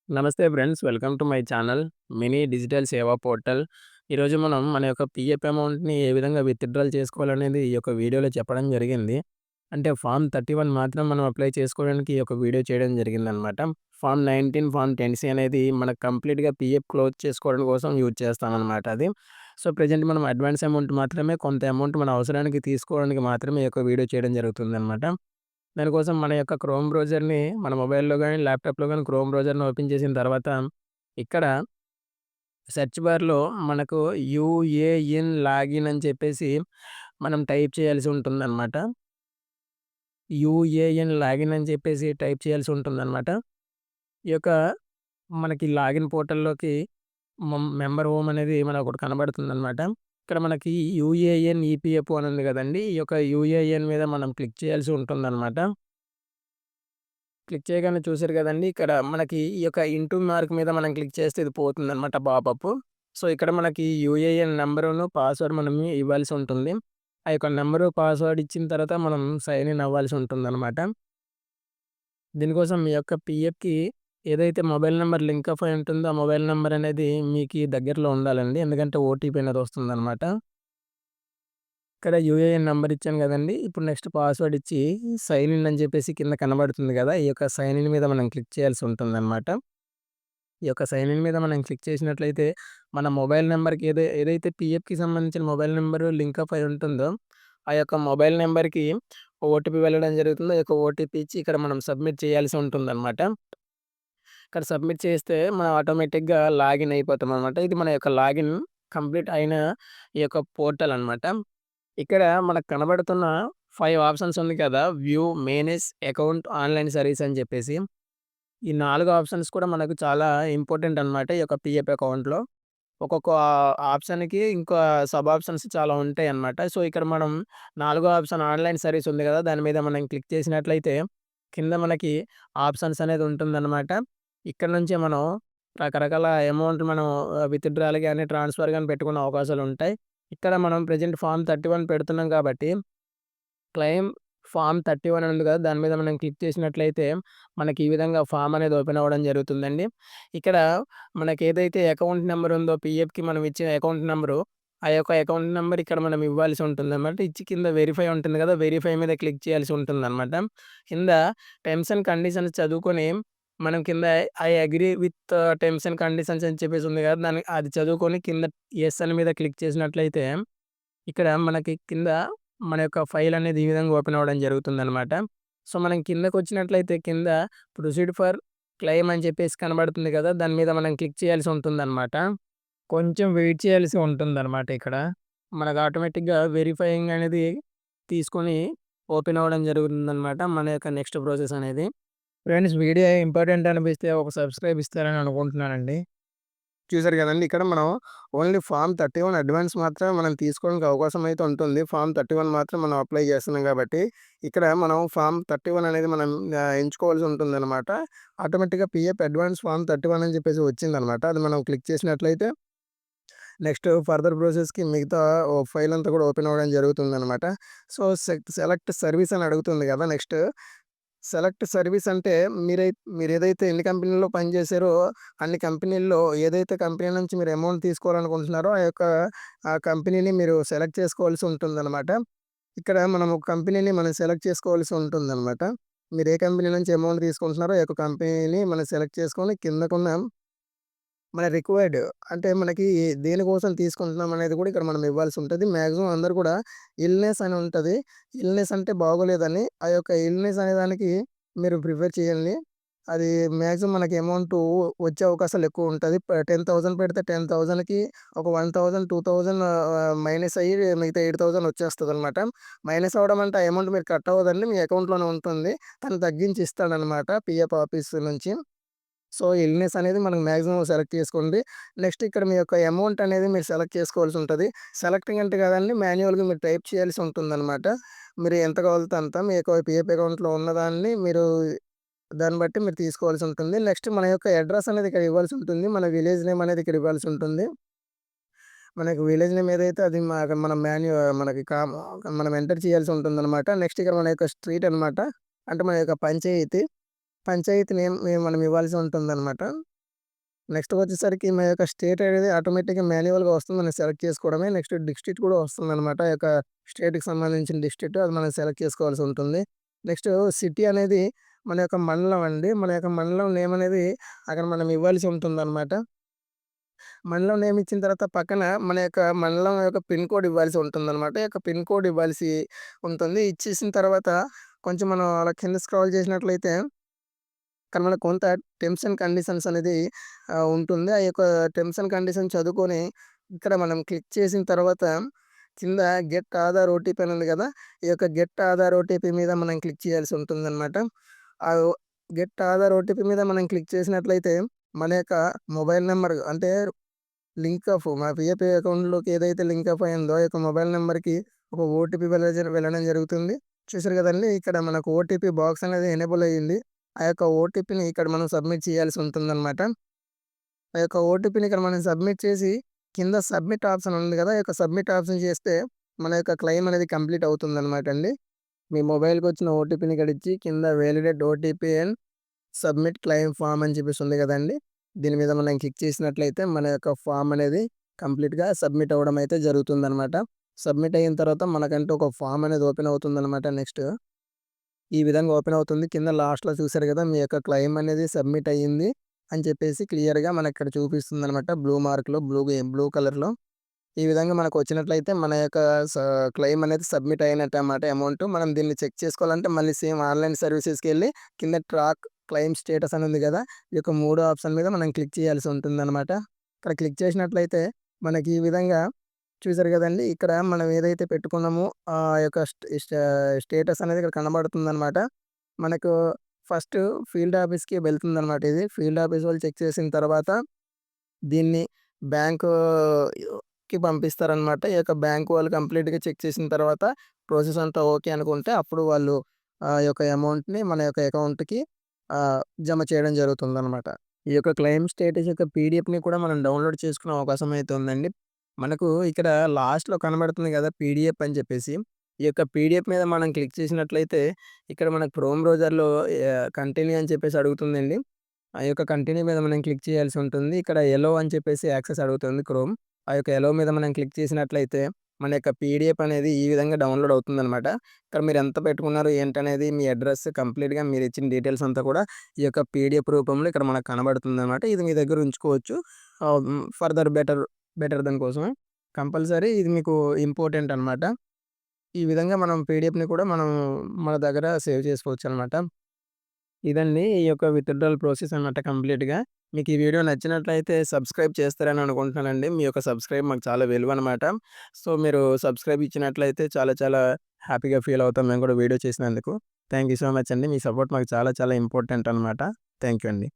నమస్తే friends. Welcome to my channel mini digital సేవా portal. ఈరోజు మనం మన యొక్క పీఎఫ్ అమౌంట్‌ని ఏ విధంగా విత్‌డ్రాల్ చేసుకోవాలనేది ఈ యొక్క వీడియోలో చెప్పడం జరిగింది. అంటే ఫార్మ్ 31 మాత్రం మనం అప్లై చేసుకోవడానికి ఈ యొక్క వీడియో చేయడం జరిగిందనమాట. ఫార్మ్ 19, ఫార్మ్ 10సి అనేది మనకు కంప్లీట్‌గా పీఎఫ్ క్లోజ్ చేసుకోవడం కోసం యూజ్ చేస్తామనమాట అది. సో, ప్రెజెంట్ మనం అడ్వాన్స్ అమౌంట్ మాత్రమే కొంత అమౌంట్ మన అవసరానికి తీసుకోవడానికి మాత్రమే ఈ యొక్క వీడియో చేయడం జరుగుతుందనమాట. దానికోసం మన యొక్క క్రోమ్ బ్రౌజర్‌ని మన మొబైల్‌లో గాని, ల్యాప్‌టాప్‌లో గాని క్రోమ్ బ్రౌజర్‌ని ఓపెన్ చేసిన తర్వాత, ఇక్కడ సెర్చ్ బార్‌లో మనకు యూఏఎన్ లాగిన్ అని చెప్పేసి మనం టైప్ చేయాల్సి ఉంటుందనమాట. యూఏఎన్ లాగిన్ అని చెప్పేసి టైప్ చేయాల్సి ఉంటుందనమాట. ఈ యొక్క మనకి లాగిన్ పోర్టల్‌లోకి మెంబర్ హోమ్ అనేది మనకొకటి కనబడుతుందనమాట. ఇక్కడ మనకి యూఏఎన్ ఈపీఎఫ్ఓ అని ఉంది కదండీ! ఈ యొక్క యూఏఎన్ మీద మనం క్లిక్ చేయాల్సి ఉంటుందనమాట. క్లిక్ చేయగానే చూసారు కదండీ! ఇక్కడ మనకి ఈ యొక్క ఇంటూ మార్క్ మీద మనం క్లిక్ చేస్తే ఇది పోతుందనమాట పాపప్. సో, ఇక్కడ మనకి యూఏఎన్ నంబరును, పాస్వర్డ్ మనం ఇవ్వాల్సి ఉంటుంది. ఆ యొక్క నంబరు, పాస్వర్డ్ ఇచ్చిన తర్వాత మనం సైన్ ఇన్ అవ్వాల్సి ఉంటుందనమాట. దీనికోసం మీ యొక్క పీఎఫ్‌కి ఏదైతే మొబైల్ నంబర్ లింక్ అయి ఉంటుందో, ఆ మొబైల్ నంబర్ అనేది మీకి దగ్గరలో ఉండాలండి. ఎందుకంటే ఓటీపీ అనేది వస్తుందనమాట. ఇక్కడ యూఏఎన్ నంబర్ ఇచ్చాను గదండీ! ఇప్పుడు నెక్స్ట్ పాస్వర్డ్ ఇచ్చి సైన్ ఇన్ అని జెప్పేసి కింద కనబడుతుంది గదా! ఈ యొక్క సైన్ ఇన్ మీద మనం క్లిక్ చేయాల్సి ఉంటుందనమాట. ఈ యొక్క సైన్ ఇన్ మీద మనం క్లిక్ చేసినట్లయితే మన మొబైల్ నంబర్‌కి ఏదైతే పీఎఫ్‌కి సంబంధించిన మొబైల్ నంబరు లింక్ అయి ఉంటుందో, ఆ యొక్క మొబైల్ నంబర్‌కి ఓటీపీ వెళ్ళడం జరుగుతుంది. ఆ యొక్క ఓటీపీ ఇచ్చి ఇక్కడ మనం సబ్మిట్ చేయాల్సి ఉంటుందనమాట. ఇక్కడ సబ్మిట్ చేస్తే మనం ఆటోమేటిక్‌గా లాగిన్ అయిపోతామనమాట. ఇది మన యొక్క లాగిన్ కంప్లీట్ అయిన ఈ యొక్క పోర్టల్ అనమాట. ఇక్కడ మనకు కనబడుతున్న 5 ఆప్షన్స్ ఉంది కదా! View, manage, account, online service అని చెప్పేసి. ఈ 4 ఆప్షన్స్ కూడా మనకు చాలా ఇంపార్టెంట్ అనమాట. ఈ యొక్క పీఎఫ్ అకౌంట్‌లో. ఒక్కొక్క ఆప్షన్‌కి ఇంకా సబ్ ఆప్షన్స్ చాలా ఉంటాయన్నమాట. సో, ఇక్కడ మనం నాలుగో ఆప్షన్ ఆన్‌లైన్ సర్వీస్ ఉంది కదా! దాని మీద మనం క్లిక్ చేసినట్లయితే కింద మనకి ఆప్షన్స్ అనేది ఉంటుందన్నమాట. ఇక్కడ నుంచే మనం రకరకాల అమౌంట్ మనం విత్‌డ్రాల్ గాని, ట్రాన్స్‌ఫర్ గాని పెట్టుకునే అవకాశాలుంటాయి. ఇక్కడ మనం ప్రెజెంట్ ఫార్మ్ 31 పెడుతున్నాం కాబట్టి క్లెయిమ్ ఫార్మ్ 31 అని ఉంది కదా! దాని మీద మనం క్లిక్ చేసినట్లయితే, మనకి ఈ విధంగా ఫార్మ్ అనేది ఓపెన్ అవ్వడం జరుగుతుందండి. ఇక్కడ మనకేదైతే అకౌంట్ నంబర్ ఉందో పీఎఫ్‌కి మనం ఇచ్చిన అకౌంట్ నంబరు, ఆ యొక్క అకౌంట్ నంబర్ ఇక్కడ మనం ఇవ్వాల్సి ఉంటుందన్నమాట. ఇచ్చి కింద వెరిఫై ఉంటుంది కదా! వెరిఫై మీద క్లిక్ చేయాల్సి ఉంటుందన్నమాట. కింద టర్మ్స్ అండ్ కండిషన్స్ చదువుకొని, మనం కింద I agree with terms and conditions అని చెప్పేసి ఉంది కదా! అది చదువుకొని కింద యెస్ అని మీద క్లిక్ చేసినట్లయితే ఇక్కడ మనకి కింద మన యొక్క ఫైల్ అనేది ఈ విధంగా ఓపెన్ అవ్వడం జరుగుతుందనమాట. సో, మనం కిందకొచ్చినట్లయితే కింద ప్రొసీడ్ ఫర్ క్లెయిమ్ అని చెప్పేసి కనబడుతుంది కదా! దాని మీద మనం క్లిక్ చేయాల్సి ఉంటుందనమాట. కొంచెం వెయిట్ చేయాల్సి ఉంటుందనమాట ఇక్కడ. మనకు ఆటోమేటిక్‌గా వెరిఫైయింగ్ అనేది తీసుకొని ఓపెన్ అవ్వడం జరుగుతుందనమాట. మన యొక్క నెక్స్ట్ ప్రాసెస్ అనేది. ఫ్రెండ్స్, వీడియో ఇంపార్టెంట్ అనిపిస్తే ఒక సబ్స్క్రైబ్ ఇస్తారని అనుకుంటున్నానండి. చూసారు గదండీ! ఇక్కడ మనం ఓన్లీ ఫార్మ్ 31 అడ్వాన్స్ మాత్రమే మనం తీసుకోవడానికి అవకాశం అయితే ఉంటుంది. ఫార్మ్ 31 మాత్రం మనం అప్లై చేస్తున్నాం గాబట్టి, ఇక్కడ మనం ఫార్మ్ 31 అనేది మనం ఎంచుకోవాల్సి ఉంటుందనమాట. ఆటోమేటిక్‌గా పీఎఫ్ అడ్వాన్స్ ఫార్మ్ 31 అని చెప్పేసి వచ్చిందనమాట. అది మనం క్లిక్ చేసినట్లయితే నెక్స్ట్ ఫర్దర్ ప్రాసెస్‌కి మిగతా ఫైల్ అంతా కూడా ఓపెన్ అవ్వడం జరుగుతుందనమాట. సో, సెలెక్ట్ సర్వీస్ అని అడుగుతుంది గదా! నెక్స్ట్ సెలెక్ట్ సర్వీస్ అంటే మీరేదైతే ఎన్ని కంపెనీల్లో పనిచేశారో అన్ని కంపెనీల్లో ఏదైతే కంపెనీ నుంచి మీరు అమౌంట్ తీసుకోవాలనుకుంటున్నారో ఆ కంపెనీని మీరు సెలెక్ట్ చేసుకోవాల్సి ఉంటుందనమాట. ఇక్కడ మనం ఒక కంపెనీని మనం సెలెక్ట్ చేసుకోవాల్సి ఉంటుందనమాట. మీరు ఏ కంపెనీ నుంచి అమౌంట్ తీసుకుంటున్నారో ఆ యొక్క కంపెనీని మనం సెలెక్ట్ చేసుకొని కిందకున్న మన రిక్వైర్డ్ అంటే మనకి దేనికోసం తీసుకుంటున్నాం అనేది కూడా ఇక్కడ మనం ఇవ్వాల్సి ఉంటది. మాక్సిమం అందరూ కూడా ఇల్‌నెస్ అని ఉంటది. ఇల్‌నెస్ అంటే బాగోలేదని ఆ యొక్క ఇల్‌నెస్ అనే దానికి మీరు ప్రిఫర్ చేయండి. అది మాక్సిమం మనకి అమౌంటు వచ్చే అవకాశాలు ఎక్కువ ఉంటది. 10,000 పెడితే 10,000కి ఒక 1,000, 2,000 మైనస్ అయ్యి మిగతా 8,000 వచ్చేస్తదనమాట. మైనస్ అవ్వడం అంటే ఆ అమౌంట్ మీరు కట్ అవ్వదండి. మీ అకౌంట్‌లోనే ఉంటుంది. తను తగ్గించి ఇస్తాడనమాట పీఎఫ్ ఆఫీస్ నుంచి. సో, ఇల్‌నెస్ అనేది మనం మాక్సిమం సెలెక్ట్ చేసుకోండి. నెక్స్ట్ ఇక్కడ మీ యొక్క అమౌంట్ అనేది మీరు సెలెక్ట్ చేసుకోవాల్సి ఉంటది. సెలెక్టింగ్ అంటే కాదండి, మాన్యువల్‌గా మీరు టైప్ చేయాల్సి ఉంటుందనమాట. మీరు ఎంత కావాలితే అంత మీ యొక్క పీఎఫ్ అకౌంట్‌లో ఉన్నదాన్ని మీరు దాన్ని బట్టి మీరు తీసుకోవాల్సి ఉంటుంది. నెక్స్ట్ మన యొక్క అడ్రెస్ అనేది ఇక్కడ ఇవ్వాల్సి ఉంటుంది. మన విలేజ్ నేమ్ అనేది ఇక్కడ ఇవ్వాల్సి ఉంటుంది. మనకి విలేజ్ నేమ్ ఏదైతే అది మనం మనకి మనం ఎంటర్ చేయాల్సి ఉంటుందనమాట. నెక్స్ట్ ఇక్కడ మన యొక్క స్ట్రీట్ అనమాట. అంటే మన యొక్క పంచాయతీ. పంచాయతీ నేమ్ మనం ఇవ్వాల్సి ఉంటుందనమాట. నెక్స్ట్ వచ్చేసరికి మా యొక్క స్టేట్ అనేది ఆటోమేటిక్‌గా మాన్యువల్‌గా వస్తుంది. మనం సెలెక్ట్ చేసుకోవడమే. నెక్స్ట్ డిస్ట్రిక్ట్ కూడా వస్తుందనమాట. ఆ యొక్క స్టేట్‌కి సంబంధించిన డిస్ట్రిక్ట్ అది మనం సెలెక్ట్ చేసుకోవాల్సి ఉంటుంది. నెక్స్ట్ సిటీ అనేది మన యొక్క మండలం అండి. మన యొక్క మండలం నేమ్ అనేది అక్కడ మనం ఇవ్వాల్సి ఉంటుందనమాట. మండలం నేమ్ ఇచ్చిన తర్వాత పక్కన మన యొక్క మండలం యొక్క పిన్ కోడ్ ఇవ్వాల్సి ఉంటుందనమాట. ఈ యొక్క పిన్ కోడ్ ఇవ్వాల్సి ఉంటుంది. ఇచ్చేసిన తర్వాత కొంచెం మనం అలా కింద స్క్రాల్ చేసినట్లయితే అక్కడ మనకు కొంత టర్మ్స్ అండ్ కండిషన్స్ అనేది ఉంటుంది. ఆ యొక్క టర్మ్స్ అండ్ కండిషన్ చదువుకొని ఇక్కడ మనం క్లిక్ చేసిన తర్వాత కింద గెట్ ఆధార్ ఓటీపీ అని ఉంది కదా! ఈ యొక్క గెట్ ఆధార్ ఓటీపీ మీద మనం క్లిక్ చేయాల్సి ఉంటుందనమాట. ఆ ఓ గెట్ ఆధార్ ఓటీపీ మీద మనం క్లిక్ చేసినట్లయితే మన యొక్క మొబైల్ నంబర్ అంటే మా పిఎఫ్ అకౌంట్‌లోకి ఏదైతే లింక్ అప్ అయిందో ఆ యొక్క మొబైల్ నంబర్‌కి ఒక ఓటీపీ వెళ్ళడం జరుగుతుంది. చూసారు కదండీ! ఇక్కడ మనకు ఓటీపీ బాక్స్ అనేది ఎనేబుల్ అయ్యింది. ఆ యొక్క ఓటీపీని ఇక్కడ మనం సబ్మిట్ చేయాల్సి ఉంటుందనమాట. ఆ యొక్క ఓటీపీని ఇక్కడ మనం సబ్మిట్ చేసి కింద సబ్మిట్ ఆప్షన్ ఉంది కదా! ఈ యొక్క సబ్మిట్ ఆప్షన్ చేస్తే మన యొక్క క్లెయిమ్ అనేది కంప్లీట్ అవుతుందనమాట అండి. మీ మొబైల్‌కొచ్చిన ఓటీపీని ఇక్కడ ఇచ్చి కింద validate OTP and submit claim form అని చెప్పేసి ఉంది కదండీ! దీని మీద మనం క్లిక్ చేసినట్లయితే మన యొక్క ఫార్మ్ అనేది కంప్లీట్‌గా సబ్మిట్ అవ్వడం అయితే జరుగుతుందనమాట. సబ్మిట్ అయిన తర్వాత మనకంటూ ఒక ఫార్మ్ అనేది ఓపెన్ అవుతుందనమాట నెక్స్ట్. ఈ విధంగా ఓపెన్ అవుతుంది. కింద లాస్ట్‌లో చూసారు గదా! మీ యొక్క క్లెయిమ్ అనేది సబ్మిట్ అయ్యింది అని చెప్పేసి క్లియర్‌గా మనకిక్కడ చూపిస్తుందనమాట. బ్లూ కలర్‌లో. ఈ విధంగా మనకొచ్చినట్లయితే మన యొక్క స క్లెయిమ్ అనేది సబ్మిట్ అయినట్టనమాట అమౌంటు. మనం దీన్ని చెక్ చేసుకోవాలంటే మళ్ళీ సేమ్ ఆన్‌లైన్ సర్వీసెస్‌కెళ్ళి కింద ట్రాక్ క్లెయిమ్ స్టేటస్ అని ఉంది గదా! ఈ యొక్క మూడో ఆప్షన్ మీద మనం క్లిక్ చేయాల్సి ఉంటుందనమాట. ఇక్కడ క్లిక్ చేసినట్లయితే మనకి ఈ విధంగా చూసారు గదండీ! ఇక్కడ మనం ఏదైతే పెట్టుకున్నామో ఆ యొక్క స్టేటస్ అనేది ఇక్కడ కనబడుతుందనమాట. మనకు ఫస్ట్ ఫీల్డ్ ఆఫీస్‌కి వెళ్తుందనమాట ఇది. ఫీల్డ్ ఆఫీస్ వాళ్ళు చెక్ చేసిన తర్వాత దీన్ని బ్యాంకుకి పంపిస్తారనమాట. ఈ యొక్క బ్యాంక్ వాళ్ళు కంప్లీట్‌గా చెక్ చేసిన తర్వాత ప్రాసెస్ అంతా ఓకే అనుకుంటే అప్పుడు వాళ్ళు ఆ యొక్క అమౌంట్‌ని మన యొక్క అకౌంట్‌కి జమ చేయడం జరుగుతుందనమాట. ఈ యొక్క క్లెయిమ్ స్టేటస్ యొక్క పీడీఎఫ్‌ని కూడా మనం డౌన్‌లోడ్ చేసుకునే అవకాశం అయితే ఉందండి. మనకు ఇక్కడ లాస్ట్‌లో కనబడుతుంది గదా! పీడీఎఫ్ అని చెప్పేసి. ఈ యొక్క పీడీఎఫ్ మీద మనం క్లిక్ చేసినట్లయితే ఇక్కడ మనకు క్రోమ్ బ్రౌజర్‌లో కంటిన్యూ అని చెప్పేసి అడుగుతుందండి. ఆ యొక్క కంటిన్యూ మీద మనం క్లిక్ చేయాల్సి ఉంటుంది. ఇక్కడ ఎలో అని చెప్పేసి యాక్సెస్ అడుగుతుంది క్రోమ్. ఆ యొక్క ఎలో మీద మనం క్లిక్ చేసినట్లయితే మన యొక్క పీడీఎఫ్ అనేది ఈ విధంగా డౌన్‌లోడ్ అవుతుందనమాట. ఇక్కడ మీరు ఎంత పెట్టుకున్నారు ఏంటనేది మీ అడ్రెస్ కంప్లీట్‌గా మీరిచ్చిన డీటెయిల్స్ అంతా కూడా ఈ యొక్క పీడీఎఫ్ రూపంలో ఇక్కడ మనకు కనబడుతుందనమాట. ఇది మీ దగ్గర ఉంచుకోవచ్చు. ఫర్దర్ బెటర్ దాని కోసమే. కంపల్సరీ ఇది మీకు ఇంపార్టెంట్ అనమాట. ఈ విధంగా మనం పీడీఎఫ్‌ని కూడా మనం మన దగ్గర సేవ్ చేసుకోవచ్చనమాట. ఇదండి ఈ యొక్క విత్‌డ్రాయల్ ప్రాసెస్ అనమాట కంప్లీట్‌గా. మీకు ఈ వీడియో నచ్చినట్లయితే సబ్స్క్రైబ్ చేస్తారని అనుకుంటున్నానండి. మీ యొక్క సబ్స్క్రైబ్ మాకు చాలా విలువనమాట. సో, మీరు సబ్స్క్రైబ్ ఇచ్చినట్లయితే చాలా చాలా హ్యాపీగా ఫీల్ అవుతాం మేము కూడా వీడియో చేసినందుకు. థాంక్ యూ సో మచ్ అండి. మీ సపోర్ట్ మాకు చాలా చాలా ఇంపార్టెంట్ అనమాట. థాంక్ యూ అండి.